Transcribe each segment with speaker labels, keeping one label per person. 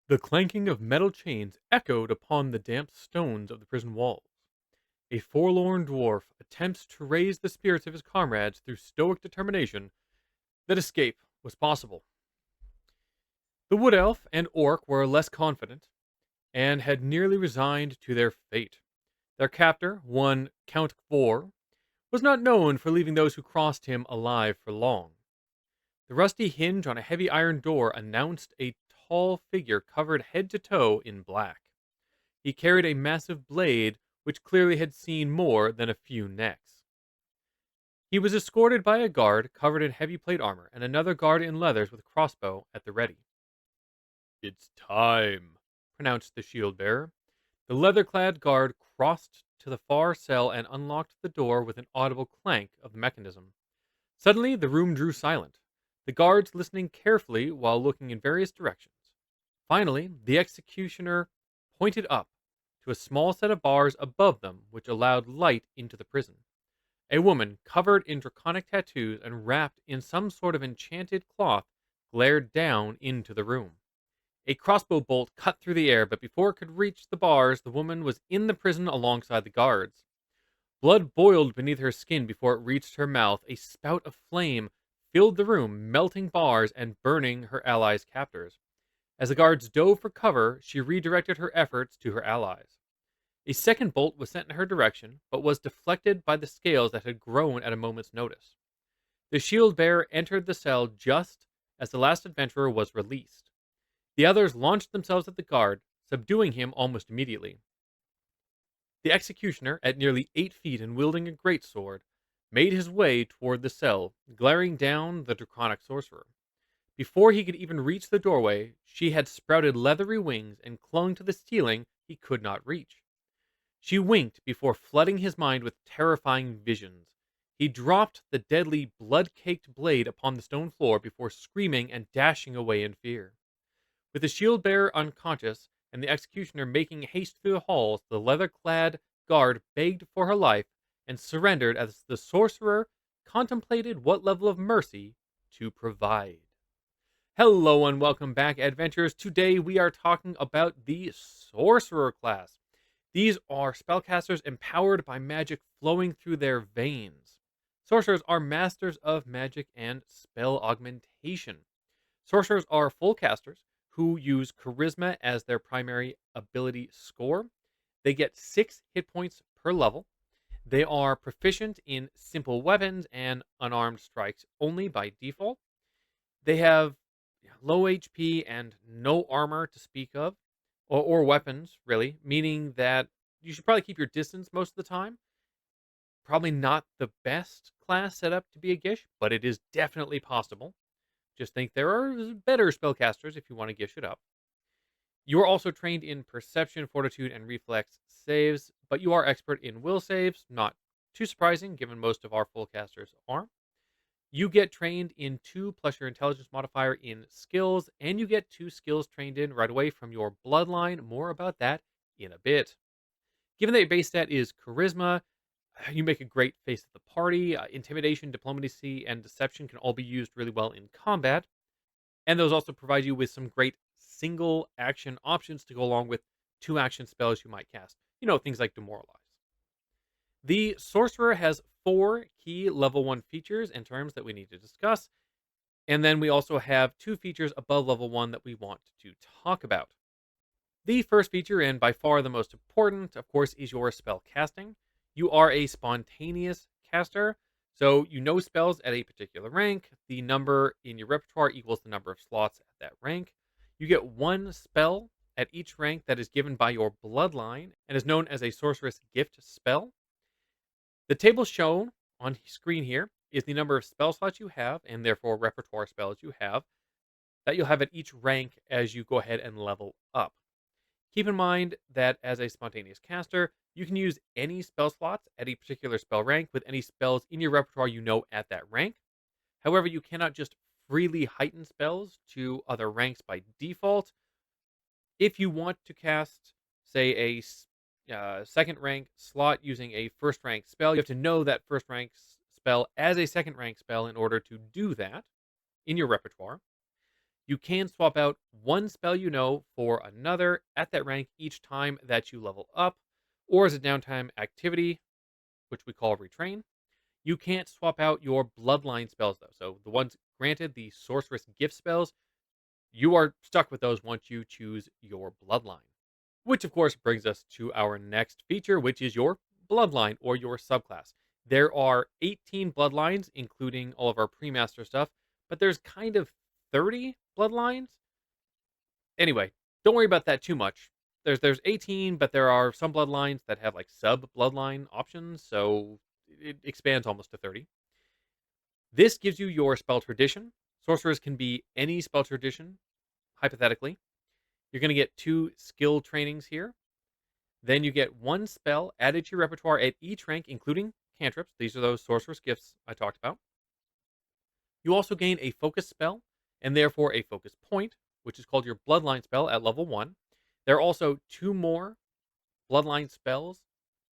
Speaker 1: The clanking of metal chains echoed upon the damp stones of the prison walls. A forlorn dwarf attempts to raise the spirits of his comrades through stoic determination that escape was possible. The wood elf and orc were less confident, and had nearly resigned to their fate. Their captor, one Count Vor, was not known for leaving those who crossed him alive for long. The rusty hinge on a heavy iron door announced a tall figure covered head to toe in black. He carried a massive blade which clearly had seen more than a few necks. He was escorted by a guard covered in heavy plate armor and another guard in leathers with a crossbow at the ready. "It's time," pronounced the shield bearer. The leather-clad guard crossed to the far cell and unlocked the door with an audible clank of the mechanism. Suddenly, the room drew silent, the guards listening carefully while looking in various directions. Finally, the executioner pointed up to a small set of bars above them which allowed light into the prison. A woman, covered in draconic tattoos and wrapped in some sort of enchanted cloth, glared down into the room. A crossbow bolt cut through the air, but before it could reach the bars, the woman was in the prison alongside the guards. Blood boiled beneath her skin before it reached her mouth. A spout of flame filled the room, melting bars and burning her allies' captors. As the guards dove for cover, she redirected her efforts to her allies. A second bolt was sent in her direction, but was deflected by the scales that had grown at a moment's notice. The shield bearer entered the cell just as the last adventurer was released. The others launched themselves at the guard, subduing him almost immediately. The executioner, at nearly 8 feet and wielding a greatsword, made his way toward the cell, glaring down the draconic sorcerer. Before he could even reach the doorway, she had sprouted leathery wings and clung to the ceiling he could not reach. She winked before flooding his mind with terrifying visions. He dropped the deadly, blood-caked blade upon the stone floor before screaming and dashing away in fear. With the shield bearer unconscious and the executioner making haste through the halls, the leather-clad guard begged for her life and surrendered as the sorcerer contemplated what level of mercy to provide. Hello and welcome back, adventurers. Today we are talking about the Sorcerer class. These are spellcasters empowered by magic flowing through their veins. Sorcerers are masters of magic and spell augmentation. Sorcerers are full casters who use charisma as their primary ability score. They get 6 hit points per level. They are proficient in simple weapons and unarmed strikes only by default. They have low HP and no armor to speak of, or weapons, really, meaning that you should probably keep your distance most of the time. Probably not the best class set up to be a Gish, but it is definitely possible. Just think there are better spellcasters if you want to Gish it up. You are also trained in perception, fortitude, and reflex saves, but you are expert in will saves. Not too surprising, given most of our full casters are. You get trained in 2 plus your intelligence modifier in skills, and you get 2 skills trained in right away from your bloodline. More about that in a bit. Given that your base stat is charisma, you make a great face of the party. Intimidation, diplomacy, and deception can all be used really well in combat. And those also provide you with some great single action options to go along with 2 action spells you might cast. Things like Demoralize. The Sorcerer has 4 key level 1 features and terms that we need to discuss. And then we also have 2 features above level 1 that we want to talk about. The first feature, and by far the most important, of course, is your spell casting. You are a spontaneous caster, so you know spells at a particular rank. The number in your repertoire equals the number of slots at that rank. You get 1 spell at each rank that is given by your bloodline and is known as a sorceress gift spell. The table shown on screen here is the number of spell slots you have, and therefore repertoire spells you have, that you'll have at each rank as you go ahead and level up. Keep in mind that as a spontaneous caster, you can use any spell slots at a particular spell rank with any spells in your repertoire you know at that rank. However, you cannot just freely heighten spells to other ranks by default. If you want to cast, say, a second rank slot using a first rank spell, you have to know that first rank spell as a second rank spell in order to do that in your repertoire. You can swap out one spell you know for another at that rank each time that you level up, or as a downtime activity, which we call retrain. You can't swap out your bloodline spells though. So the ones granted, the sorceress gift spells, you are stuck with those once you choose your bloodline. Which of course brings us to our next feature, which is your bloodline or your subclass. There are 18 bloodlines, including all of our pre-master stuff, but there's kind of 30 bloodlines. Anyway, don't worry about that too much. There's 18, but there are some bloodlines that have like sub bloodline options, so it expands almost to 30. This gives you your spell tradition. Sorcerers can be any spell tradition, hypothetically. You're going to get 2 skill trainings here. Then you get 1 spell added to your repertoire at each rank, including cantrips. These are those sorcerer's gifts I talked about. You also gain a focus spell, and therefore a focus point, which is called your bloodline spell at level 1. There are also 2 more bloodline spells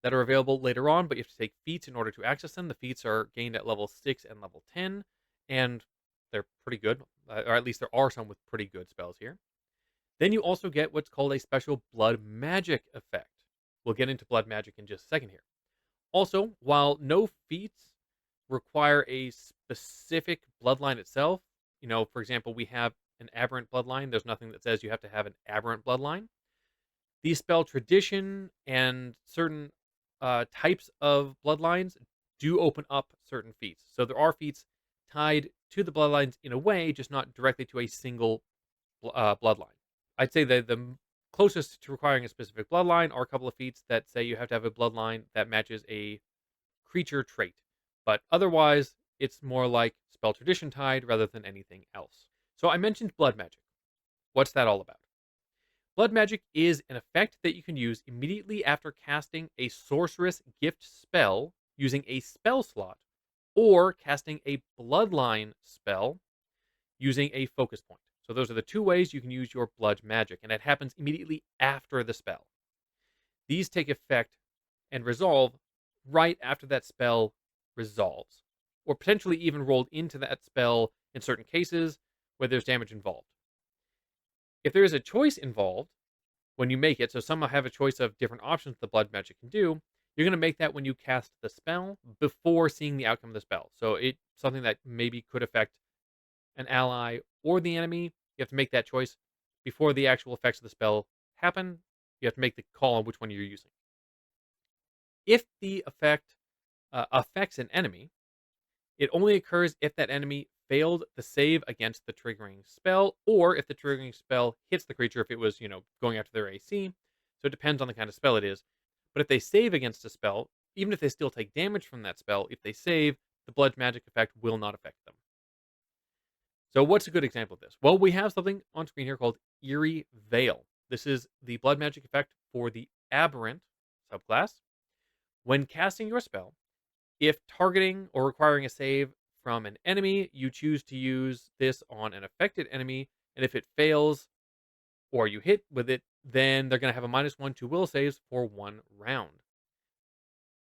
Speaker 1: that are available later on, but you have to take feats in order to access them. The feats are gained at level 6 and level 10, and they're pretty good, or at least there are some with pretty good spells here. Then you also get what's called a special blood magic effect. We'll get into blood magic in just a second here. Also, while no feats require a specific bloodline itself, for example, we have an aberrant bloodline. There's nothing that says you have to have an aberrant bloodline. The spell tradition and certain types of bloodlines do open up certain feats. So there are feats tied to the bloodlines in a way, just not directly to a single bloodline. I'd say that the closest to requiring a specific bloodline are a couple of feats that say you have to have a bloodline that matches a creature trait. But otherwise, it's more like spell tradition tied rather than anything else. So I mentioned blood magic. What's that all about? Blood magic is an effect that you can use immediately after casting a sorceress gift spell using a spell slot, or casting a bloodline spell using a focus point. So those are the 2 ways you can use your blood magic, and it happens immediately after the spell. These take effect and resolve right after that spell resolves, or potentially even rolled into that spell in certain cases where there's damage involved. If there is a choice involved when you make it, so some have a choice of different options the blood magic can do, you're going to make that when you cast the spell before seeing the outcome of the spell. So it's something that maybe could affect an ally or the enemy. You have to make that choice before the actual effects of the spell happen. You have to make the call on which one you're using. If the effect affects an enemy, it only occurs if that enemy failed the save against the triggering spell, or if the triggering spell hits the creature if it was, going after their AC. So it depends on the kind of spell it is. But if they save against a spell, even if they still take damage from that spell, if they save, the blood magic effect will not affect them. So what's a good example of this? Well, we have something on screen here called Eerie Veil. This is the blood magic effect for the aberrant subclass. When casting your spell, if targeting or requiring a save from an enemy, you choose to use this on an affected enemy, and if it fails or you hit with it, then they're going to have a -1 to will saves for 1 round.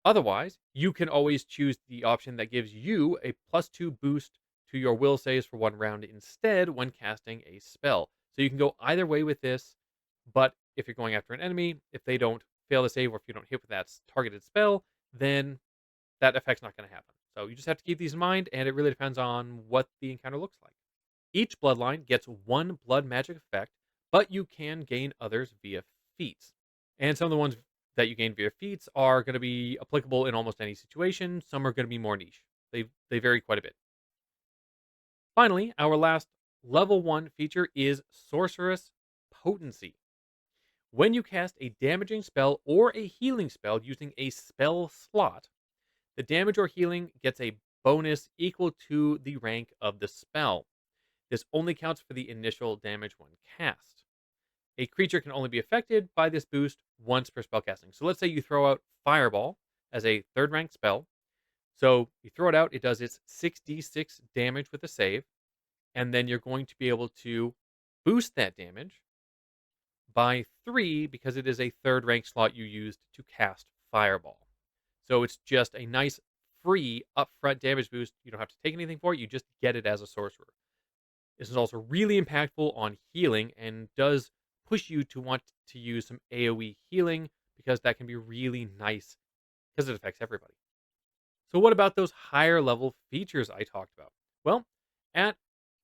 Speaker 1: Otherwise, you can always choose the option that gives you a +2 boost to your will saves for 1 round instead when casting a spell. So you can go either way with this, but if you're going after an enemy, if they don't fail to save or if you don't hit with that targeted spell, then that effect's not going to happen. So you just have to keep these in mind, and it really depends on what the encounter looks like. Each bloodline gets 1 blood magic effect, but you can gain others via feats. And some of the ones that you gain via feats are going to be applicable in almost any situation. Some are going to be more niche. They vary quite a bit. Finally, our last level 1 feature is Sorceress Potency. When you cast a damaging spell or a healing spell using a spell slot, the damage or healing gets a bonus equal to the rank of the spell. This only counts for the initial damage when cast. A creature can only be affected by this boost once per spellcasting. So let's say you throw out Fireball as a 3rd rank spell. So you throw it out, it does its 6d6 damage with a save, and then you're going to be able to boost that damage by 3 because it is a 3rd rank slot you used to cast Fireball. So it's just a nice free upfront damage boost. You don't have to take anything for it, you just get it as a sorcerer. This is also really impactful on healing and does push you to want to use some AoE healing because that can be really nice because it affects everybody. So, what about those higher level features I talked about? Well, at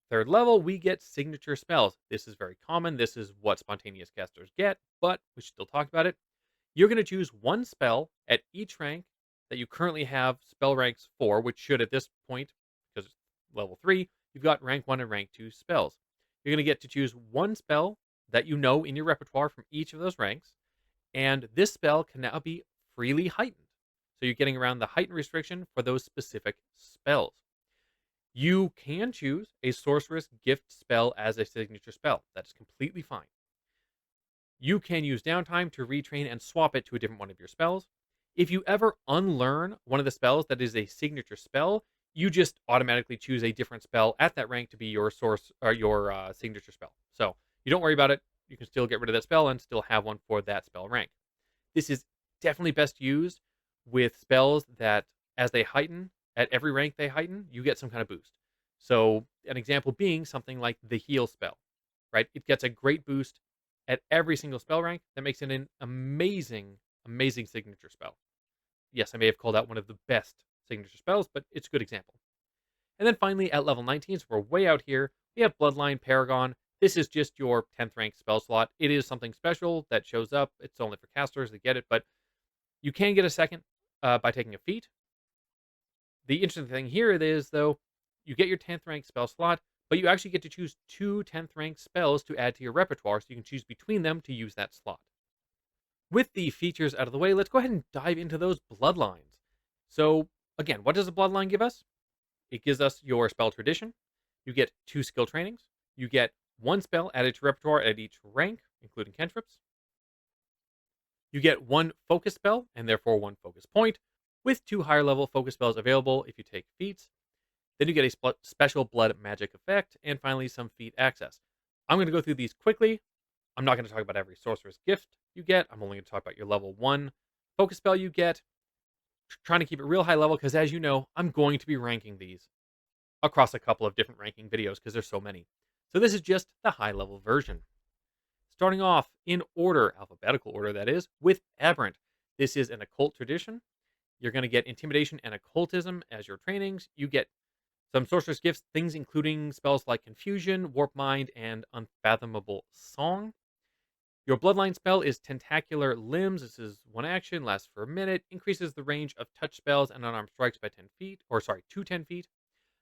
Speaker 1: third level, we get signature spells. This is very common. This is what spontaneous casters get, but we should still talk about it. You're going to choose one spell at each rank that you currently have spell ranks for, which should at this point, because it's level 3, you've got rank 1 and rank 2 spells. You're going to get to choose one spell that you know in your repertoire from each of those ranks, and this spell can now be freely heightened. So you're getting around the heighten restriction for those specific spells. You can choose a sorceress gift spell as a signature spell. That is completely fine. You can use downtime to retrain and swap it to a different one of your spells. If you ever unlearn one of the spells that is a signature spell, you just automatically choose a different spell at that rank to be your source or your signature spell. So you don't worry about it. You can still get rid of that spell and still have one for that spell rank. This is definitely best used with spells that, as they heighten, at every rank they heighten, you get some kind of boost. So, an example being something like the heal spell, right? It gets a great boost at every single spell rank that makes it an amazing, amazing signature spell. Yes, I may have called out one of the best signature spells, but it's a good example. And then finally, at level 19, so we're way out here, we have Bloodline Paragon. This is just your 10th rank spell slot. It is something special that shows up. It's only for casters that get it, but you can get a second by taking a feat. The interesting thing here is, though, you get your 10th rank spell slot, but you actually get to choose two 10th rank spells to add to your repertoire, so you can choose between them to use that slot. With the features out of the way, let's go ahead and dive into those bloodlines. So, again, what does a bloodline give us? It gives us your spell tradition. You get 2 skill trainings. You get 1 spell added to repertoire at each rank, including cantrips. You get 1 focus spell, and therefore 1 focus point, with 2 higher level focus spells available if you take feats. Then you get a special blood magic effect, and finally some feat access. I'm going to go through these quickly. I'm not going to talk about every sorcerer's gift you get. I'm only going to talk about your level 1 focus spell you get. Trying to keep it real high level because, as you know, I'm going to be ranking these across a couple of different ranking videos because there's so many. So this is just the high level version. Starting off in order, alphabetical order that is, with Aberrant. This is an occult tradition. You're going to get Intimidation and Occultism as your trainings. You get some Sorcerer's Gifts, things including spells like Confusion, Warp Mind, and Unfathomable Song. Your Bloodline spell is Tentacular Limbs. This is 1 action, lasts for a minute, increases the range of touch spells and unarmed strikes by 10 feet, to 10 feet.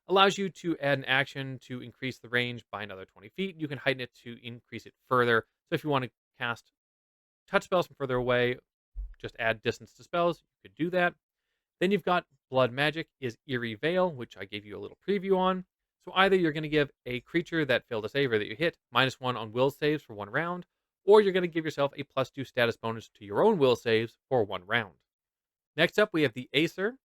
Speaker 1: Allows you to add an action to increase the range by another 20 feet. You can heighten it to increase it further. So if you want to cast touch spells from further away, just add distance to spells, you could do that. Then you've got Blood Magic is Eerie Veil, which I gave you a little preview on. So either you're going to give a creature that failed a save or that you hit -1 on will saves for 1 round, or you're going to give yourself a +2 status bonus to your own will saves for 1 round. Next up, we have the Acer.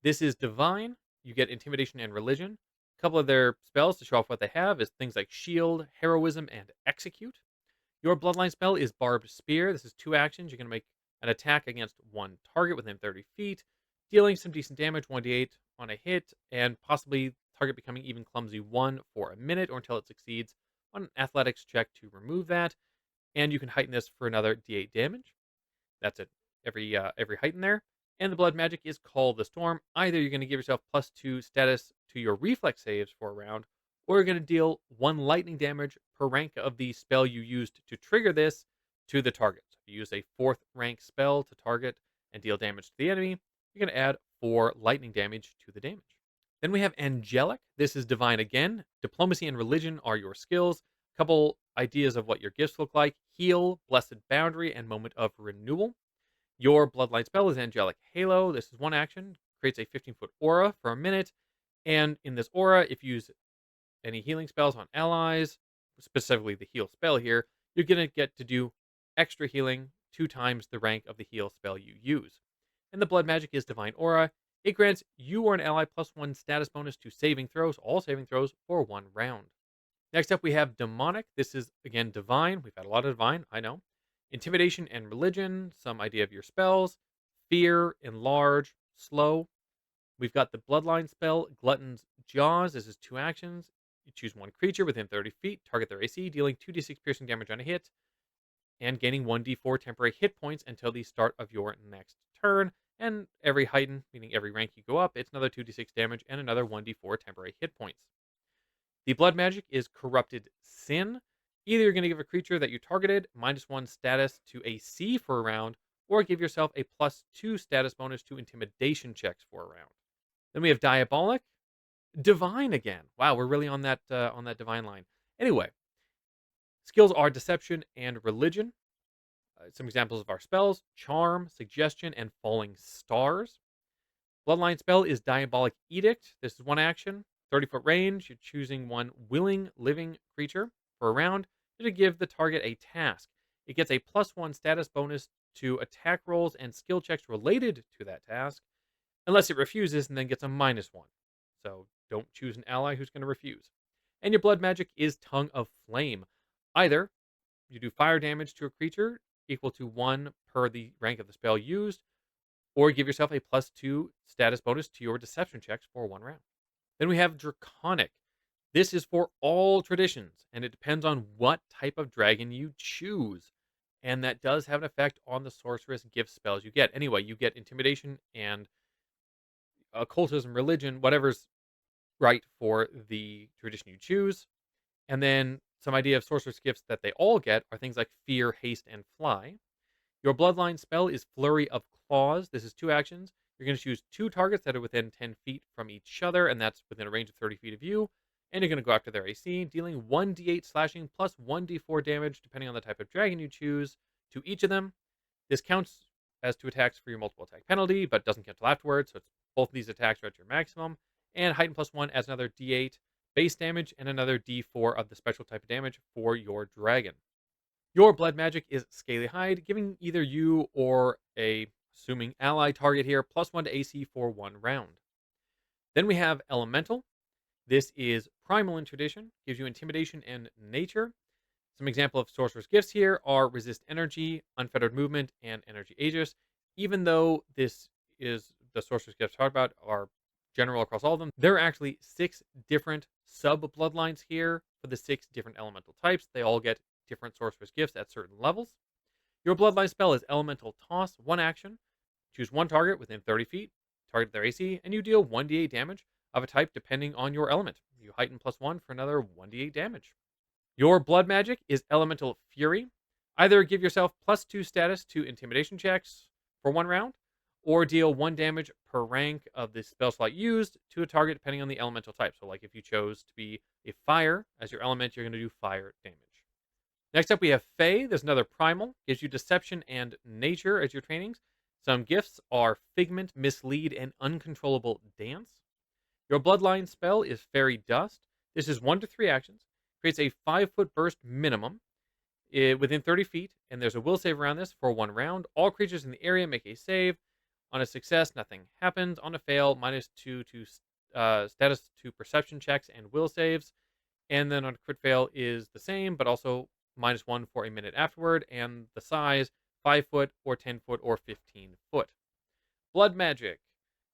Speaker 1: This is Divine. You get Intimidation and Religion. A couple of their spells to show off what they have is things like Shield, Heroism, and Execute. Your Bloodline spell is Barbed Spear. This is 2 actions. You're going to make an attack against 1 target within 30 feet, dealing some decent damage, 1d8 on a hit, and possibly target becoming even clumsy 1 for a minute or until it succeeds on an athletics check to remove that. And you can heighten this for another d8 damage. That's it. Every heighten there. And the blood magic is Call the Storm. Either you're going to give yourself +2 status to your reflex saves for a round, or you're going to deal 1 lightning damage per rank of the spell you used to trigger this to the target. So if you use a 4th rank spell to target and deal damage to the enemy, you're going to add 4 lightning damage to the damage. Then we have Angelic. This is Divine again. Diplomacy and Religion are your skills. A couple ideas of what your gifts look like: Heal, Blessed Boundary, and Moment of Renewal. Your Bloodline spell is Angelic Halo. This is 1 action, creates a 15-foot aura for a minute, and in this aura, if you use any healing spells on allies, specifically the heal spell here, you're going to get to do extra healing 2 times the rank of the heal spell you use. And the blood magic is Divine Aura. It grants you or an ally +1 status bonus to saving throws, all saving throws, for 1 round. Next up, we have Demonic. This is, again, Divine. We've had a lot of Divine, I know. Intimidation and Religion, some idea of your spells. Fear, Enlarge, Slow. We've got the Bloodline spell, Glutton's Jaws. This is 2 actions. You choose one creature within 30 feet, target their AC, dealing 2d6 piercing damage on a hit, and gaining 1d4 temporary hit points until the start of your next turn. And every heighten, meaning every rank you go up, it's another 2d6 damage and another 1d4 temporary hit points. The blood magic is Corrupted Sin. Either you're going to give a creature that you targeted -1 status to AC for a round, or give yourself a +2 status bonus to intimidation checks for a round. Then we have Diabolic. Divine again. Wow, we're really on that divine line. Anyway, skills are Deception and Religion. Some examples of our spells: Charm, Suggestion, and Falling Stars. Bloodline spell is Diabolic Edict. This is one action, 30-foot range. You're choosing one willing living creature for a round to give the target a task. It gets a +1 status bonus to attack rolls and skill checks related to that task, unless it refuses and then gets a -1. So don't choose an ally who's going to refuse. And your blood magic is Tongue of Flame. Either you do fire damage to a creature equal to 1 per the rank of the spell used, or give yourself a +2 status bonus to your deception checks for 1 round. Then we have Draconic. This is for all traditions, and it depends on what type of dragon you choose. And that does have an effect on the sorceress gift spells you get. Anyway, you get Intimidation and Occultism, Religion, whatever's right for the tradition you choose. And then some idea of sorceress gifts that they all get are things like Fear, Haste, and Fly. Your bloodline spell is Flurry of Claws. This is 2 actions. You're going to choose 2 targets that are within 10 feet from each other, and that's within a range of 30 feet of you. And you're going to go after their AC, dealing 1d8 slashing plus 1d4 damage, depending on the type of dragon you choose, to each of them. This counts as 2 attacks for your multiple attack penalty, but doesn't count till afterwards, so it's both of these attacks are at your maximum. And Heighten +1 adds another d8 base damage and another d4 of the special type of damage for your dragon. Your blood magic is Scaly Hide, giving either you or a assuming ally target here +1 to AC for 1 round. Then we have Elemental. This is primal in tradition, gives you Intimidation and Nature. Some example of sorcerer's gifts here are Resist Energy, Unfettered Movement, and Energy Aegis. Even though this is the sorcerer's gifts talked about are general across all of them, there are actually 6 different sub-bloodlines here for the 6 different elemental types. They all get different sorcerer's gifts at certain levels. Your bloodline spell is Elemental Toss, 1 action. Choose 1 target within 30 feet, target their AC, and you deal 1d8 damage of a type depending on your element. You heighten +1 for another 1d8 damage. Your blood magic is Elemental Fury. Either give yourself +2 status to intimidation checks for 1 round, or deal 1 damage per rank of the spell slot used to a target depending on the elemental type. So like if you chose to be a fire as your element, you're going to do fire damage. Next up, we have Fey. There's another primal. Gives you Deception and Nature as your trainings. Some gifts are Figment, Mislead, and Uncontrollable Dance. Your bloodline spell is Fairy Dust. This is 1 to 3 actions. Creates a 5-foot burst minimum within 30 feet, and there's a will save around this for 1 round. All creatures in the area make a save. On a success, nothing happens. On a fail, -2 to status to perception checks and will saves. And then on a crit fail is the same, but also -1 for a minute afterward, and the size 5 foot or 10 foot or 15 foot. Blood magic.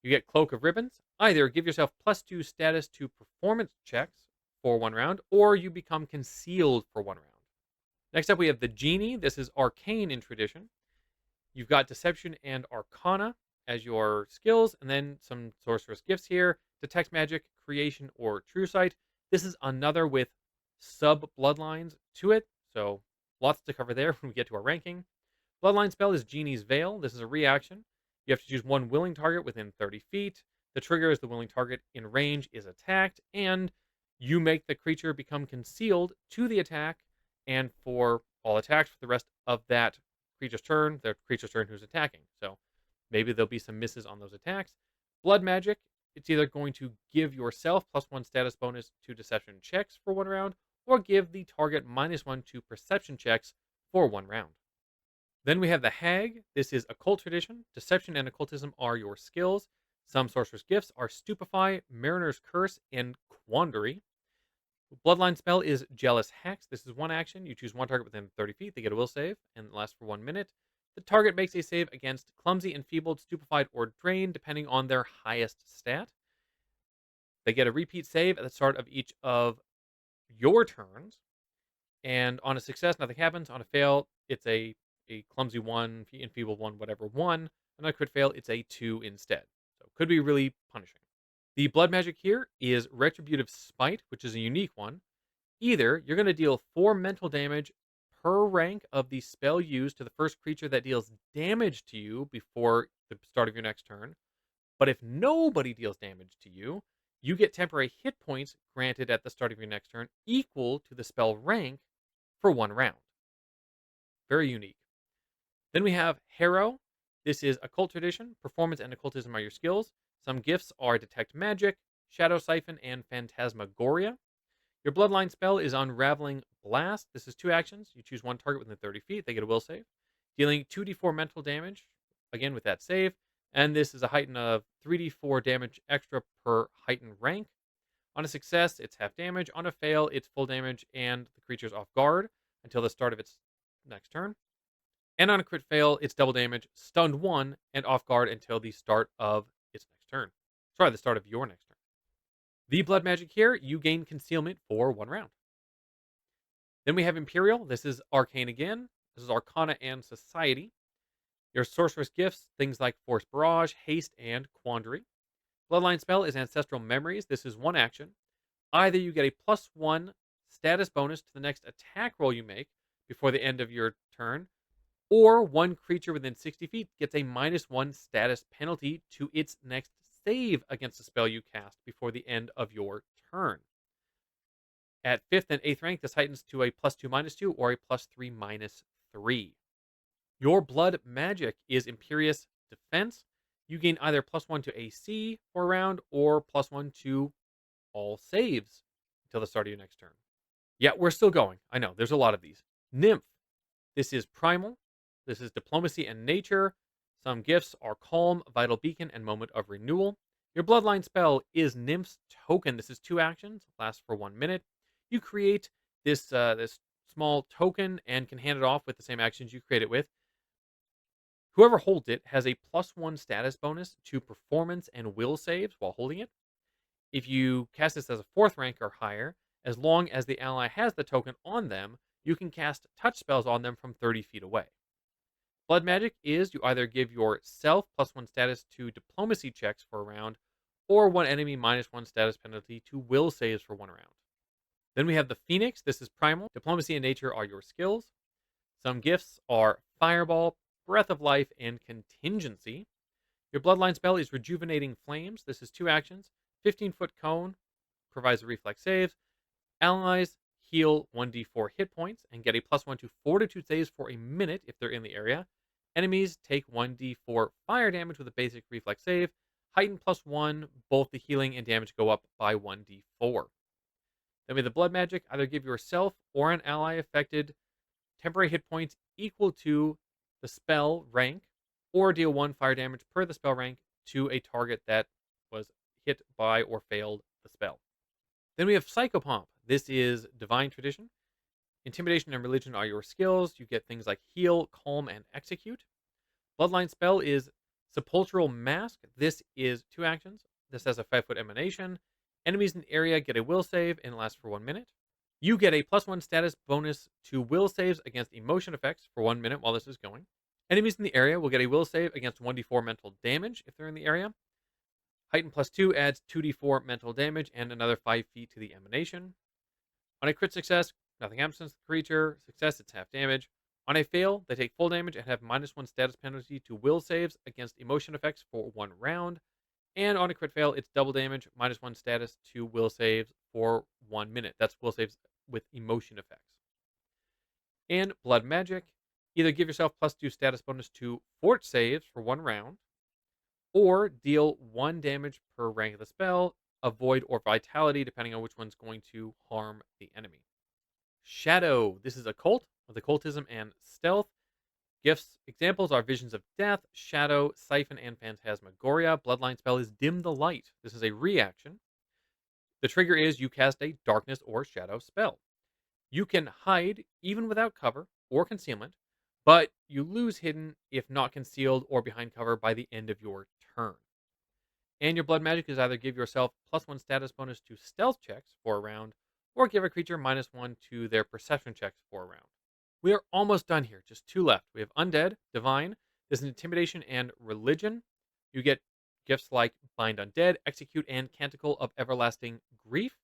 Speaker 1: You get Cloak of Ribbons. Either give yourself +2 status to performance checks for 1 round, or you become concealed for 1 round. Next up, we have the Genie. This is Arcane in tradition. You've got Deception and Arcana as your skills, and then some sorcerer's gifts here: Detect Magic, Creation, or True Sight. This is another with sub-bloodlines to it, so lots to cover there when we get to our ranking. Bloodline spell is Genie's Veil. This is a reaction. You have to choose 1 willing target within 30 feet. The trigger is the willing target in range is attacked, and you make the creature become concealed to the attack, and for all attacks for the rest of that creature's turn, the creature's turn who's attacking. So maybe there'll be some misses on those attacks. Blood magic, it's either going to give yourself +1 status bonus to deception checks for 1 round, or give the target -1 to perception checks for 1 round. Then we have the Hag. This is Occult tradition. Deception and Occultism are your skills. Some sorcerer's gifts are Stupefy, Mariner's Curse, and Quandary. Bloodline spell is Jealous Hex. This is 1 action. You choose 1 target within 30 feet. They get a will save and it lasts for 1 minute. The target makes a save against Clumsy, Enfeebled, Stupefied, or Drained, depending on their highest stat. They get a repeat save at the start of each of your turns. And on a success, nothing happens. On a fail, it's a clumsy one, enfeebled one, whatever one. And on a crit fail, it's a 2 instead. So it could be really punishing. The blood magic here is Retributive Spite, which is a unique one. Either you're going to deal 4 mental damage per rank of the spell used to the first creature that deals damage to you before the start of your next turn. But if nobody deals damage to you, you get temporary hit points granted at the start of your next turn equal to the spell rank for 1 round. Very unique. Then we have Harrow. This is Occult Tradition. Performance and Occultism are your skills. Some gifts are Detect Magic, Shadow Siphon, and Phantasmagoria. Your Bloodline spell is Unraveling Blast. This is 2 actions. You choose 1 target within 30 feet. They get a will save. Dealing 2d4 mental damage, again with that save. And this is a heighten of 3d4 damage extra per heightened rank. On a success, it's half damage. On a fail, it's full damage and the creature's off guard until the start of its next turn. And on a crit fail, it's double damage, stunned 1, and off guard until the start of its next turn. Sorry, the start of your next turn. The blood magic here, you gain concealment for 1 round. Then we have Imperial. This is Arcane again. This is Arcana and Society. Your sorceress gifts, things like Force Barrage, Haste, and Quandary. Bloodline spell is Ancestral Memories. This is 1 action. Either you get a +1 status bonus to the next attack roll you make before the end of your turn, or 1 creature within 60 feet gets a -1 status penalty to its next save against a spell you cast before the end of your turn. At 5th and 8th rank, this heightens to a +2/-2 or a +3/-3. Your blood magic is Imperious Defense. You gain either +1 to AC for a round or +1 to all saves until the start of your next turn. Yeah, we're still going. I know, there's a lot of these. Nymph. This is Primal. This is Diplomacy and Nature. Some gifts are Calm, Vital Beacon, and Moment of Renewal. Your Bloodline spell is Nymph's Token. This is 2 actions, lasts for 1 minute. You create this small token and can hand it off with the same actions you create it with. Whoever holds it has a +1 status bonus to performance and will saves while holding it. If you cast this as a 4th rank or higher, as long as the ally has the token on them, you can cast touch spells on them from 30 feet away. Blood magic is you either give yourself +1 status to diplomacy checks for a round, or 1 enemy -1 status penalty to will saves for 1 round. Then we have the Phoenix. This is Primal. Diplomacy and Nature are your skills. Some gifts are Fireball, Breath of Life, and Contingency. Your Bloodline spell is Rejuvenating Flames. This is 2 actions. 15-foot cone provides a reflex save. Allies heal 1d4 hit points and get a +1 to Fortitude saves for a minute if they're in the area. Enemies take 1d4 fire damage with a basic reflex save. Heighten +1, both the healing and damage go up by 1d4. Then with the blood magic, either give yourself or an ally affected temporary hit points equal to the spell rank, or deal 1 fire damage per the spell rank to a target that was hit by or failed the spell. Then we have Psychopomp. This is Divine Tradition. Intimidation and Religion are your skills. You get things like Heal, Calm, and Execute. Bloodline spell is Sepulchral Mask. This is 2 actions. This has a 5-foot emanation. Enemies in the area get a will save and lasts for 1 minute. You get a +1 status bonus to will saves against emotion effects for 1 minute while this is going. Enemies in the area will get a will save against 1d4 mental damage if they're in the area. Heighten +2 adds 2d4 mental damage and another 5 feet to the emanation. On a crit success, nothing happens to the creature. Success, it's half damage. On a fail, they take full damage and have -1 status penalty to will saves against emotion effects for 1 round. And on a crit fail, it's double damage, -1 status to will saves for 1 minute. That's will saves with emotion effects. And blood magic, either give yourself +2 status bonus to fort saves for 1 round, or deal 1 damage per rank of the spell, avoid or vitality, depending on which one's going to harm the enemy. Shadow, this is Occult, with occultism and stealth. Gifts examples are Visions of Death, Shadow, Siphon, and Phantasmagoria. Bloodline spell is Dim the Light. This is a reaction. The trigger is you cast a darkness or shadow spell. You can hide even without cover or concealment, but you lose hidden if not concealed or behind cover by the end of your turn. And your blood magic is either give yourself +1 status bonus to stealth checks for a round, or give a creature -1 to their perception checks for a round. We are almost done here, just two left. We have Undead, Divine, there's an Intimidation and Religion. You get gifts like Bind Undead, Execute, and Canticle of Everlasting Grief.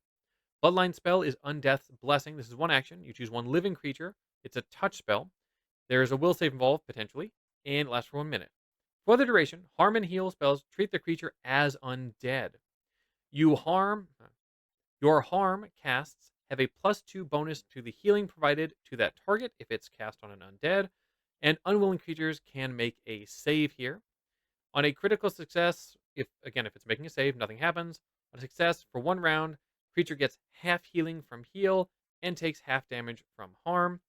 Speaker 1: Bloodline spell is Undeath's Blessing. This is one action. You choose one living creature. It's a touch spell. There is a will save involved, potentially, and it lasts for 1 minute. For the duration, harm and heal spells treat the creature as undead. You harm Your harm casts have a +2 bonus to the healing provided to that target if it's cast on an undead, and unwilling creatures can make a save here. On a critical success, if it's making a save, nothing happens. On a success for 1 round, creature gets half healing from heal and takes half damage from harm.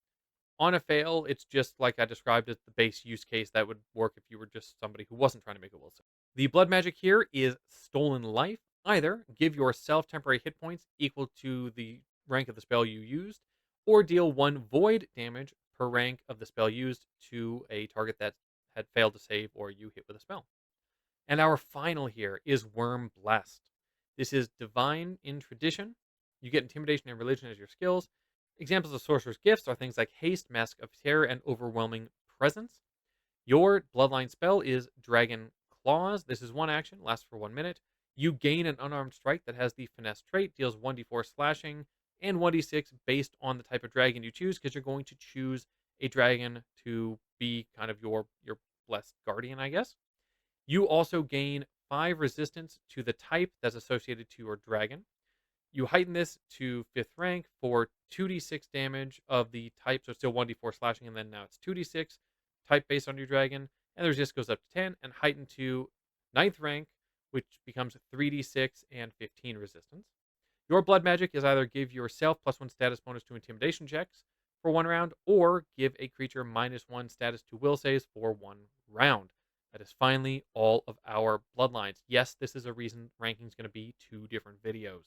Speaker 1: On a fail, it's just like I described as the base use case that would work if you were just somebody who wasn't trying to make a will save. The blood magic here is stolen life. Either give yourself temporary hit points equal to the rank of the spell you used, or deal 1 void damage per rank of the spell used to a target that had failed to save or you hit with a spell. And our final here is Worm Blast. This is divine in tradition. You get intimidation and religion as your skills. Examples of sorcerer's gifts are things like haste, mask of terror, and overwhelming presence. Your bloodline spell is Dragon Claws. This is one action, lasts for 1 minute. You gain an unarmed strike that has the finesse trait, deals 1d4 slashing and 1d6 based on the type of dragon you choose, because you're going to choose a dragon to be kind of your blessed guardian, I guess. You also gain 5 resistance to the type that's associated to your dragon. You heighten this to 5th rank for 2d6 damage of the type, so it's still 1d4 slashing, and then now it's 2d6 type based on your dragon, and the resist goes up to 10, and heightened to 9th rank, which becomes 3d6 and 15 resistance. Your blood magic is either give yourself +1 status bonus to intimidation checks for 1 round, or give a creature -1 status to will saves for 1 round. That is finally all of our bloodlines. Yes, this is a reason ranking is going to be 2 different videos.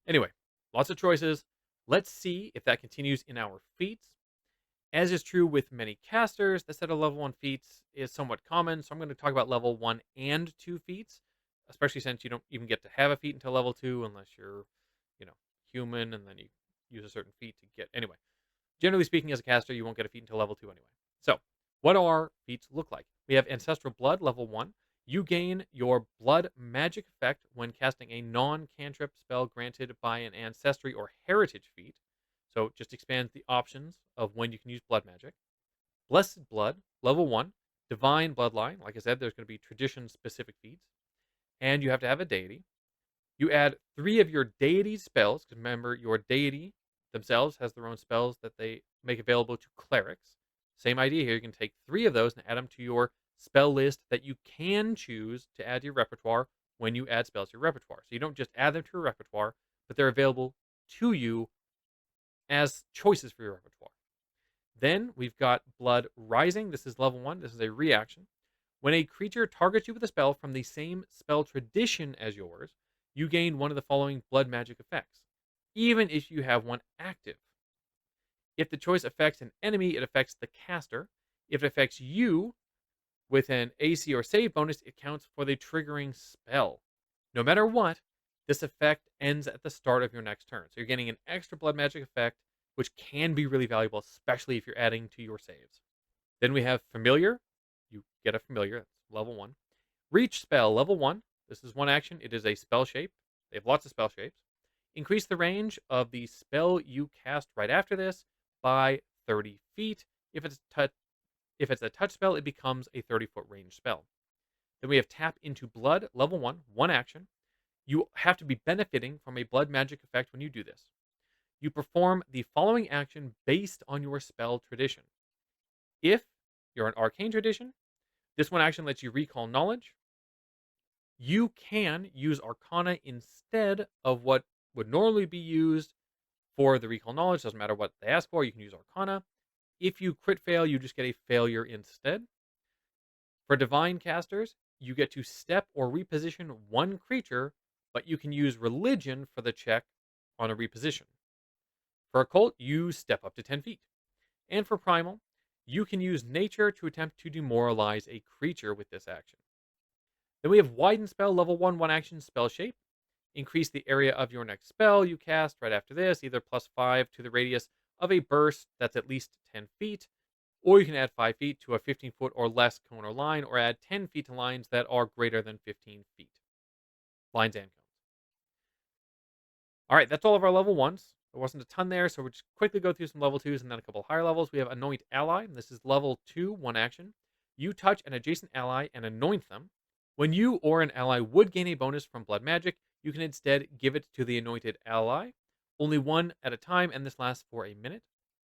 Speaker 1: Anyway, lots of choices. Let's see if that continues in our feats. As is true with many casters, the set of level 1 feats is somewhat common, so I'm going to talk about level 1 and 2 feats, especially since you don't even get to have a feat until level 2 unless you're, human, and then you use a certain feat to get. Anyway, generally speaking, as a caster, you won't get a feat until level 2 anyway. So, what do our feats look like? We have Ancestral Blood, level 1. You gain your blood magic effect when casting a non-cantrip spell granted by an ancestry or heritage feat. So it just expands the options of when you can use blood magic. Blessed Blood, level 1. Divine Bloodline. Like I said, there's going to be tradition-specific feats. And you have to have a deity. You add 3 of your deity's spells, because remember, your deity themselves has their own spells that they make available to clerics. Same idea here. You can take 3 of those and add them to your spell list that you can choose to add to your repertoire when you add spells to your repertoire. So you don't just add them to your repertoire, but they're available to you as choices for your repertoire. Then we've got Blood Rising. This is level 1. This is a reaction. When a creature targets you with a spell from the same spell tradition as yours, you gain one of the following blood magic effects, even if you have one active. If the choice affects an enemy, it affects the caster. If it affects you with an AC or save bonus, it counts for the triggering spell. No matter what, this effect ends at the start of your next turn. So you're getting an extra blood magic effect, which can be really valuable, especially if you're adding to your saves. Then we have Familiar. You get a Familiar, that's level 1. Reach Spell, level 1. This is one action. It is a spell shape. They have lots of spell shapes. Increase the range of the spell you cast right after this by 30 feet. If it's a touch spell, it becomes a 30-foot range spell. Then we have Tap into Blood, level 1, one action. You have to be benefiting from a blood magic effect when you do this. You perform the following action based on your spell tradition. If you're an arcane tradition, this one action lets you recall knowledge. You can use Arcana instead of what would normally be used for the recall knowledge. Doesn't matter what they ask for, you can use Arcana. If you crit fail, you just get a failure instead. For divine casters, you get to step or reposition one creature, but you can use religion for the check on a reposition. For occult, you step up to 10 feet. And for primal, you can use nature to attempt to demoralize a creature with this action. Then we have Widen Spell, level 1, one action spell shape. increase the area of your next spell you cast right after this, either +5 to the radius of a burst that's at least 10 feet, or you can add 5 feet to a 15-foot or less cone or line, or add 10 feet to lines that are greater than 15 feet. Lines and cones. All right, that's all of our level ones. There wasn't a ton there, so we'll just quickly go through some level twos and then a couple higher levels. We have Anoint Ally. This is level 2, 1 action. You touch an adjacent ally and anoint them. When you or an ally would gain a bonus from blood magic, you can instead give it to the anointed ally. Only one at a time, and this lasts for a minute.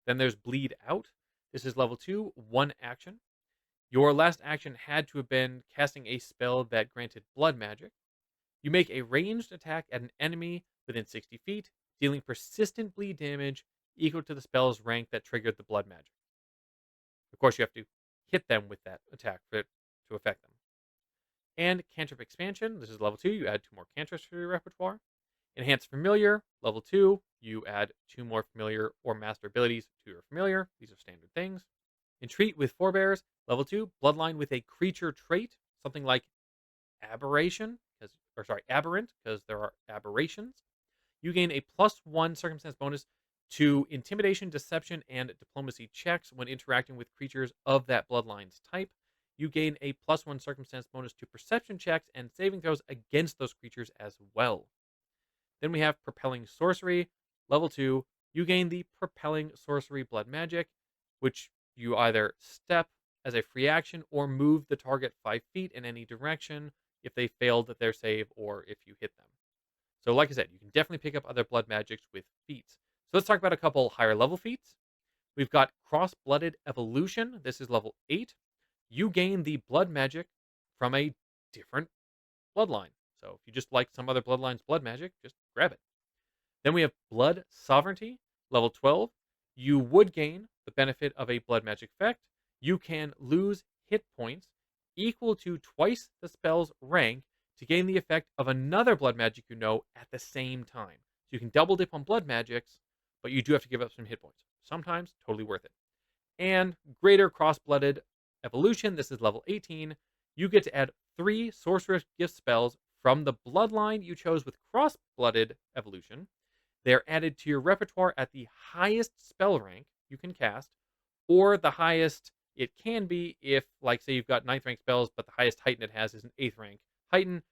Speaker 1: Then there's Bleed Out. This is level 2, 1 action. Your last action had to have been casting a spell that granted blood magic. You make a ranged attack at an enemy within 60 feet, dealing persistent bleed damage equal to the spell's rank that triggered the blood magic. Of course, you have to hit them with that attack for it to affect them. And Cantrip Expansion. This is level 2. You add 2 more cantrips to your repertoire. Enhance Familiar. Level 2. You add 2 more familiar or master abilities to your familiar. These are standard things. Entreat with Forebears. Level 2. Bloodline with a creature trait. Something like Aberration. Aberrant, because there are aberrations. You gain a +1 circumstance bonus to intimidation, deception, and diplomacy checks when interacting with creatures of that bloodline's type. You gain a +1 circumstance bonus to perception checks and saving throws against those creatures as well. Then we have Propelling Sorcery. Level 2, you gain the Propelling Sorcery Blood Magic, which you either step as a free action or move the target 5 feet in any direction if they failed their save or if you hit them. So like I said, you can definitely pick up other blood magics with feats. So let's talk about a couple higher level feats. We've got Cross-Blooded Evolution. This is level 8. You gain the blood magic from a different bloodline. So if you just like some other bloodline's blood magic, just grab it. Then we have Blood Sovereignty, level 12. You would gain the benefit of a blood magic effect. You can lose hit points equal to twice the spell's rank to gain the effect of another blood magic you know at the same time. So you can double dip on blood magics, but you do have to give up some hit points. Sometimes, totally worth it. And Greater Cross-Blooded Evolution, this is level 18. You get to add 3 Sorcerer's Gift spells from the bloodline you chose with Cross-Blooded Evolution. They're added to your repertoire at the highest spell rank you can cast, or the highest it can be if, like, say you've got 9th rank spells, but the highest heighten it has is an 8th rank heighten,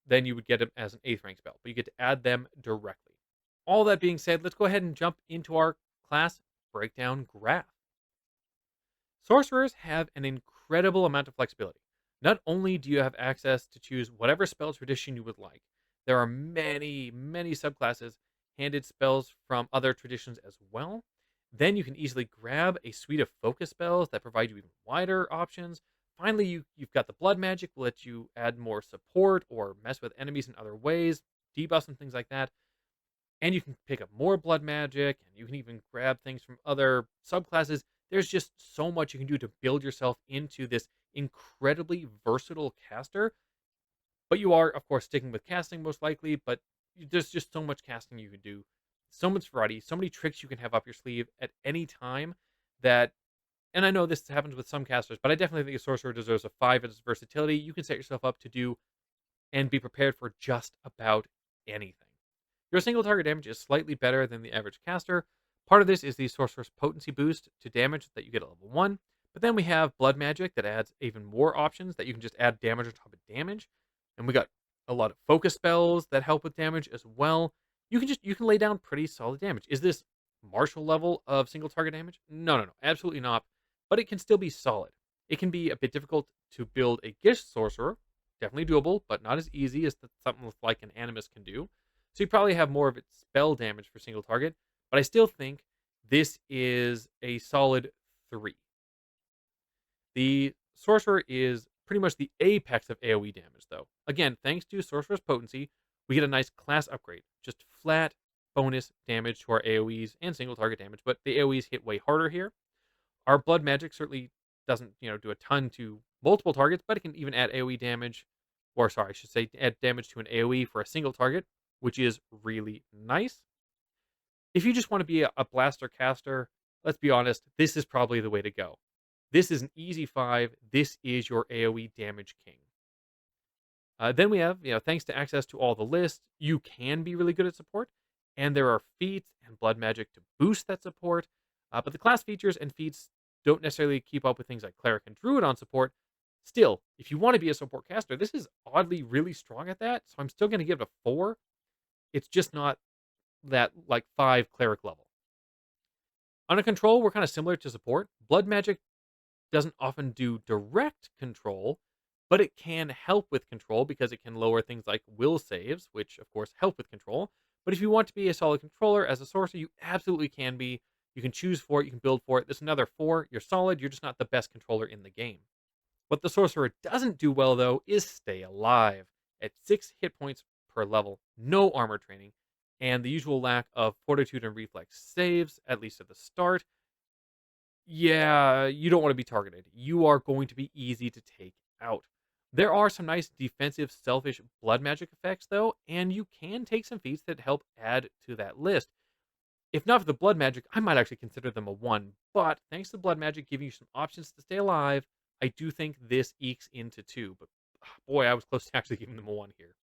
Speaker 1: then you would get them as an 8th rank spell, but you get to add them directly. All that being said, let's go ahead and jump into our class breakdown graph. Sorcerers have an incredible amount of flexibility. Not only do you have access to choose whatever spell tradition you would like, there are many, many subclasses handed spells from other traditions as well. Then you can easily grab a suite of focus spells that provide you even wider options. Finally, you've got the blood magic, will let you add more support or mess with enemies in other ways, debuffs and things like that. And you can pick up more blood magic, and you can even grab things from other subclasses. There's just so much you can do to build yourself into this incredibly versatile caster. But you are, of course, sticking with casting most likely, but there's just so much casting you can do. So much variety, so many tricks you can have up your sleeve at any time that, and I know this happens with some casters, but I definitely think a sorcerer deserves a 5 as versatility. You can set yourself up to do and be prepared for just about anything. Your single target damage is slightly better than the average caster. Part of this is the sorcerer's potency boost to damage that you get at level 1. But then we have blood magic that adds even more options that you can just add damage on top of damage. And we got a lot of focus spells that help with damage as well. You can lay down pretty solid damage. Is this martial level of single target damage? No, absolutely not. But it can still be solid. It can be a bit difficult to build a Gish sorcerer. Definitely doable, but not as easy as something like an Animus can do. So you probably have more of its spell damage for single target, but I still think this is a solid 3. The Sorcerer is pretty much the apex of AoE damage, though. Again, thanks to Sorcerer's potency, we get a nice class upgrade. Just flat bonus damage to our AoEs and single target damage, but the AoEs hit way harder here. Our blood magic certainly doesn't, do a ton to multiple targets, but it can even add AoE damage, or sorry, I should say add damage to an AoE for a single target, which is really nice. If you just want to be a blaster caster, let's be honest, this is probably the way to go. This is an easy 5. This is your AoE damage king. Then we have, thanks to access to all the lists, you can be really good at support, and there are feats and blood magic to boost that support. But the class features and feats don't necessarily keep up with things like cleric and druid on support. Still, if you want to be a support caster, this is oddly really strong at that. So I'm still going to give it a 4. It's just not that like 5 cleric level. On a control, we're kind of similar to support. Blood magic doesn't often do direct control, but it can help with control because it can lower things like will saves, which of course help with control. But if you want to be a solid controller as a sorcerer, you absolutely can be. You can choose for it, you can build for it. This is another 4. You're solid, you're just not the best controller in the game. What the sorcerer doesn't do well though is stay alive at 6 hit points per level, no armor training, and the usual lack of fortitude and reflex saves, at least at the start. Yeah, you don't want to be targeted. You are going to be easy to take out. There are some nice defensive, selfish blood magic effects, though, and you can take some feats that help add to that list. If not for the blood magic, I might actually consider them a 1, but thanks to the blood magic giving you some options to stay alive, I do think this ekes into 2. But boy, I was close to actually giving them a 1 here.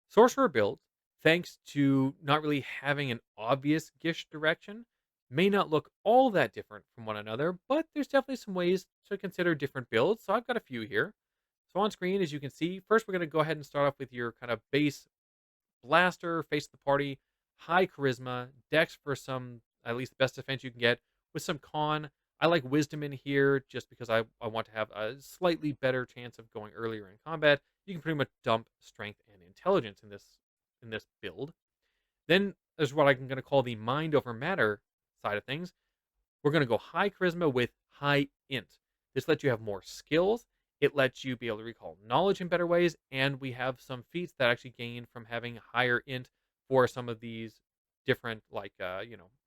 Speaker 1: Sorcerer builds, thanks to not really having an obvious Gish direction, may not look all that different from one another, but there's definitely some ways to consider different builds. So I've got a few here. So on screen, as you can see, first we're going to go ahead and start off with your kind of base blaster, face of the party, high charisma, dex for some, at least the best defense you can get, with some con. I like wisdom in here just because I want to have a slightly better chance of going earlier in combat. You can pretty much dump strength and intelligence in this build. Then there's what I'm going to call the mind over matter side of things. We're going to go high charisma with high int. This lets you have more skills. It lets you be able to recall knowledge in better ways, and we have some feats that actually gain from having higher int for some of these different, like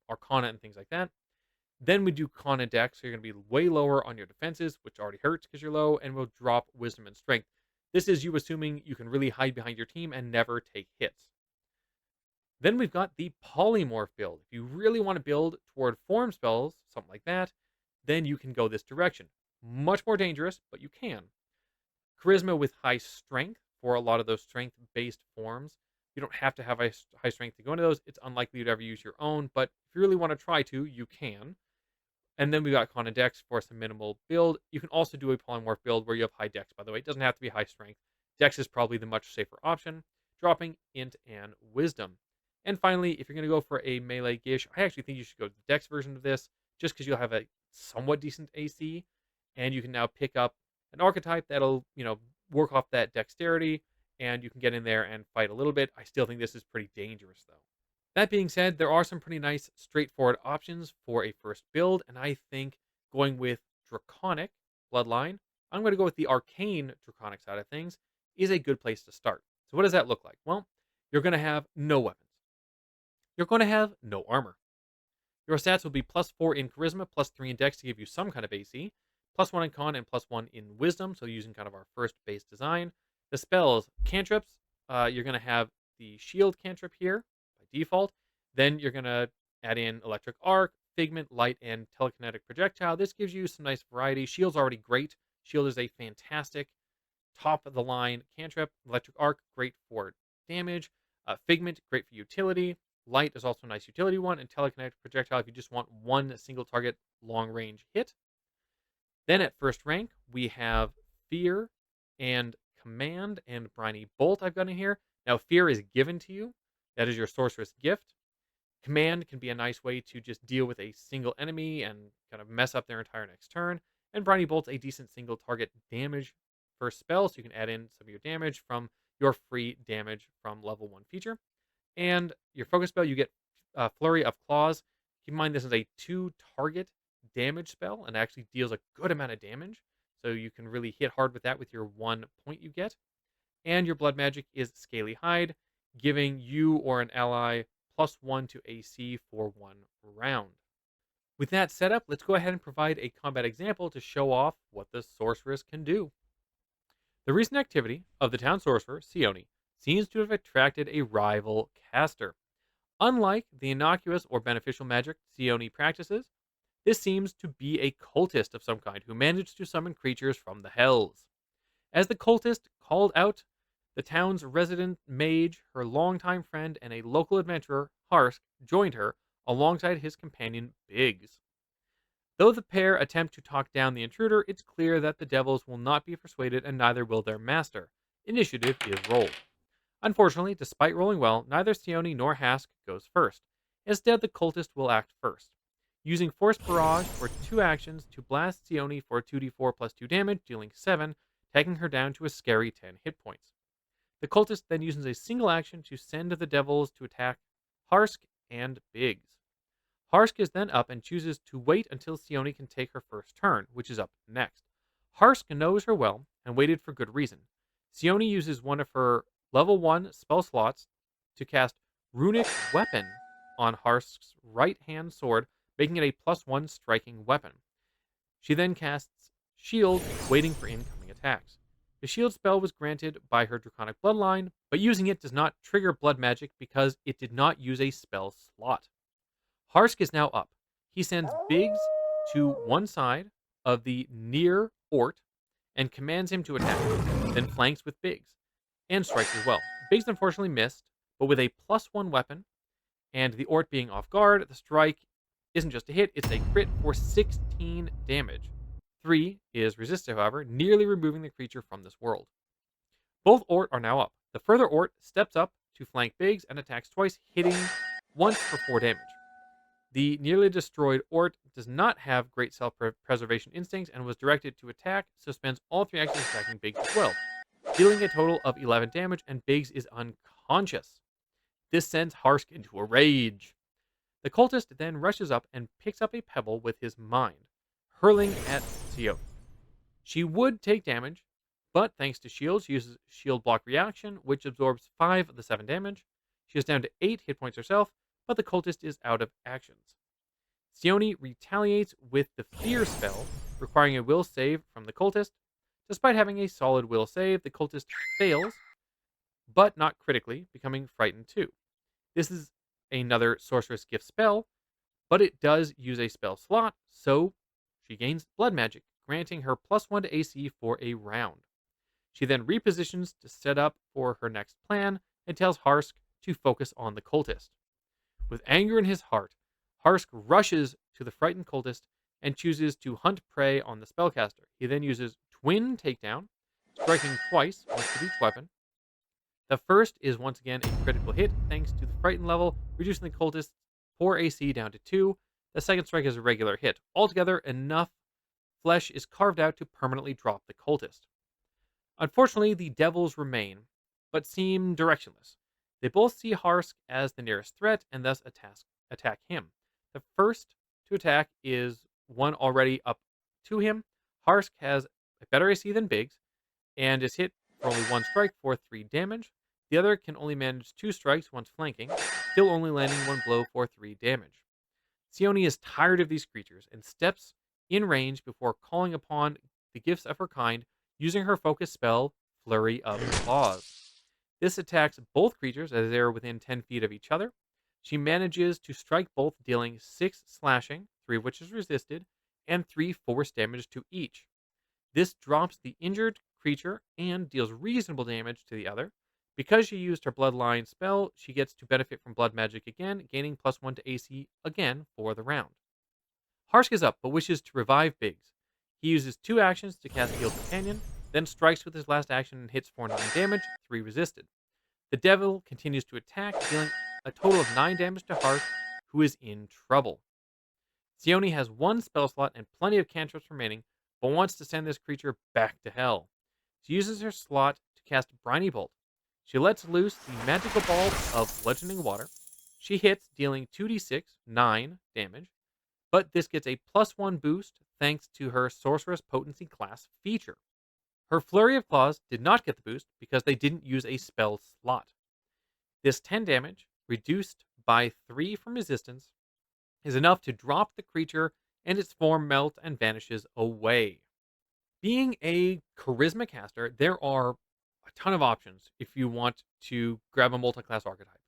Speaker 1: arcana and things like that. Then we do con and dex, so you're going to be way lower on your defenses, which already hurts because you're low, and we'll drop wisdom and strength. This is you assuming you can really hide behind your team and never take hits. Then we've got the polymorph build. If you really want to build toward form spells, something like that, then you can go this direction. Much more dangerous, but you can. Charisma with high strength for a lot of those strength based forms. You don't have to have high strength to go into those. It's unlikely you'd ever use your own, but if you really want to try to, you can. And then we got con and dex for some minimal build. You can also do a polymorph build where you have high dex, by the way. It doesn't have to be high strength. Dex is probably the much safer option, dropping int and wisdom. And finally, if you're going to go for a melee gish, I actually think you should go to the dex version of this, just because you'll have a somewhat decent AC, and you can now pick up an archetype that'll, work off that dexterity, and you can get in there and fight a little bit. I still think this is pretty dangerous, though. That being said, there are some pretty nice, straightforward options for a first build, and I think going with Draconic Bloodline, I'm going to go with the Arcane Draconic side of things, is a good place to start. So what does that look like? Well, you're going to have no weapons. You're going to have no armor. Your stats will be +4 in Charisma, +3 in Dex to give you some kind of AC, +1 in Con, and +1 in Wisdom, so using kind of our first base design. The spells, cantrips, you're going to have the Shield cantrip here by default. Then you're going to add in Electric Arc, Figment, Light, and Telekinetic Projectile. This gives you some nice variety. Shield's already great. Shield is a fantastic top of the line cantrip. Electric Arc, great for damage. Figment, great for utility. Light is also a nice utility one, and Telekinetic Projectile if you just want one single target long range hit. Then at first rank, we have Fear and Command and Briny Bolt I've got in here. Now, Fear is given to you. That is your sorceress gift. Command can be a nice way to just deal with a single enemy and kind of mess up their entire next turn. And Briny Bolt's a decent single target damage first spell, so you can add in some of your damage from your free damage from level 1 feature. And your focus spell, you get Flurry of Claws. Keep in mind this is a 2-target damage spell and actually deals a good amount of damage. So you can really hit hard with that with your 1 point you get. And your blood magic is Scaly Hide, giving you or an ally +1 to AC for 1 round. With that setup, let's go ahead and provide a combat example to show off what the sorceress can do. The recent activity of the town sorcerer, Sione, seems to have attracted a rival caster. Unlike the innocuous or beneficial magic Sione practices, this seems to be a cultist of some kind who managed to summon creatures from the hells. As the cultist called out The town's resident mage, her longtime friend, and a local adventurer, Harsk, joined her alongside his companion, Biggs. Though the pair attempt to talk down the intruder, it's clear that the devils will not be persuaded and neither will their master. Initiative is rolled. Unfortunately, despite rolling well, neither Sione nor Hask goes first. Instead, the cultist will act first, using Force Barrage for 2 actions to blast Sione for 2d4 plus 2 damage, dealing 7, taking her down to a scary 10 hit points. The cultist then uses a single action to send the devils to attack Harsk and Biggs. Harsk is then up and chooses to wait until Sione can take her first turn, which is up next. Harsk knows her well and waited for good reason. Sione uses one of her level 1 spell slots to cast Runic Weapon on Harsk's right hand sword, making it a +1 striking weapon. She then casts Shield, waiting for incoming attacks. The shield spell was granted by her Draconic Bloodline, but using it does not trigger blood magic because it did not use a spell slot. Harsk is now up. He sends Biggs to one side of the near Ort and commands him to attack, then flanks with Biggs, and strikes as well. Biggs unfortunately missed, but with a +1 weapon, and the Ort being off guard, the strike isn't just a hit, it's a crit for 16 damage. 3 is resisted, however, nearly removing the creature from this world. Both Ort are now up. The further Ort steps up to flank Biggs and attacks twice, hitting once for 4 damage. The nearly destroyed Ort does not have great self-preservation instincts and was directed to attack, so spends all 3 actions attacking Biggs as well, dealing a total of 11 damage, and Biggs is unconscious. This sends Harsk into a rage. The cultist then rushes up and picks up a pebble with his mind, hurling at Sione. She would take damage, but thanks to shield, she uses shield block reaction, which absorbs 5 of the 7 damage. She is down to 8 hit points herself, but the cultist is out of actions. Sione retaliates with the Fear spell, requiring a will save from the cultist. Despite having a solid will save, the cultist fails, but not critically, becoming frightened too. This is another Sorceress Gift spell, but it does use a spell slot, so she gains blood magic, granting her +1 to AC for a round. She then repositions to set up for her next plan and tells Harsk to focus on the cultist. With anger in his heart, Harsk rushes to the frightened cultist and chooses to hunt prey on the spellcaster. He then uses Twin Takedown, striking twice, once with each weapon. The first is once again a critical hit thanks to the frightened level, reducing the cultist's poor AC down to 2. The second strike is a regular hit. Altogether, enough flesh is carved out to permanently drop the cultist. Unfortunately, the devils remain, but seem directionless. They both see Harsk as the nearest threat and thus attack him. The first to attack is one already up to him. Harsk has a better AC than Biggs and is hit for only 1 strike for 3 damage. The other can only manage 2 strikes once flanking, still only landing 1 blow for 3 damage. Sione is tired of these creatures and steps in range before calling upon the gifts of her kind, using her focus spell, Flurry of Claws. This attacks both creatures as they are within 10 feet of each other. She manages to strike both, dealing 6 slashing, 3 of which is resisted, and 3 force damage to each. This drops the injured creature and deals reasonable damage to the other. Because she used her Bloodline spell, she gets to benefit from blood magic again, gaining +1 to AC again for the round. Harsk is up, but wishes to revive Biggs. He uses 2 actions to cast Heal Companion, then strikes with his last action and hits for 9 damage, 3 resisted. The devil continues to attack, dealing a total of 9 damage to Harsk, who is in trouble. Sione has 1 spell slot and plenty of cantrips remaining, but wants to send this creature back to hell. She uses her slot to cast Briny Bolt. She lets loose the magical ball of bludgeoning water. She hits, dealing 2d6, 9 damage, but this gets a +1 boost thanks to her Sorceress Potency class feature. Her Flurry of Claws did not get the boost because they didn't use a spell slot. This 10 damage, reduced by 3 from resistance, is enough to drop the creature and its form melts and vanishes away. Being a charisma caster, there are a ton of options if you want to grab a multi-class archetype.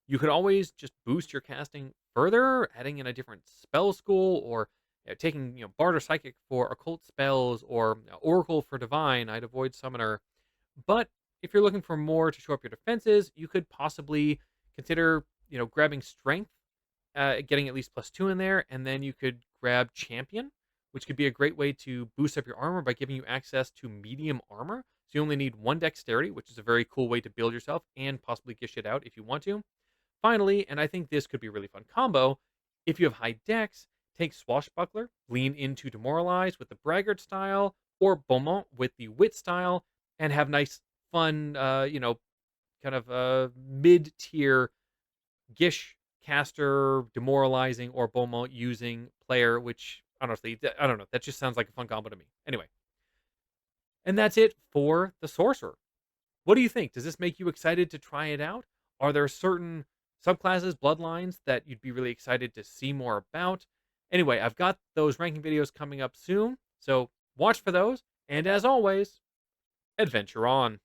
Speaker 1: You could always just boost your casting further, adding in a different spell school, or taking Bard or Psychic for occult spells, or Oracle for Divine. I'd avoid Summoner. But If you're looking for more to shore up your defenses, you could possibly consider, grabbing strength, getting at least +2 in there, and then you could grab champion, which could be a great way to boost up your armor by giving you access to medium armor. So you only need 1 dexterity, which is a very cool way to build yourself and possibly get shit out if you want to. Finally, and I think this could be a really fun combo, if you have high dex, take Swashbuckler, lean into Demoralize with the Braggart style, or Beaumont with the Wit style, and have nice, fun, kind of mid tier Gish caster, Demoralizing, or Beaumont using player, which honestly, I don't know. That just sounds like a fun combo to me. Anyway, and that's it for the Sorcerer. What do you think? Does this make you excited to try it out? Are there certain subclasses, bloodlines that you'd be really excited to see more about? Anyway, I've got those ranking videos coming up soon, so watch for those. And as always, adventure on.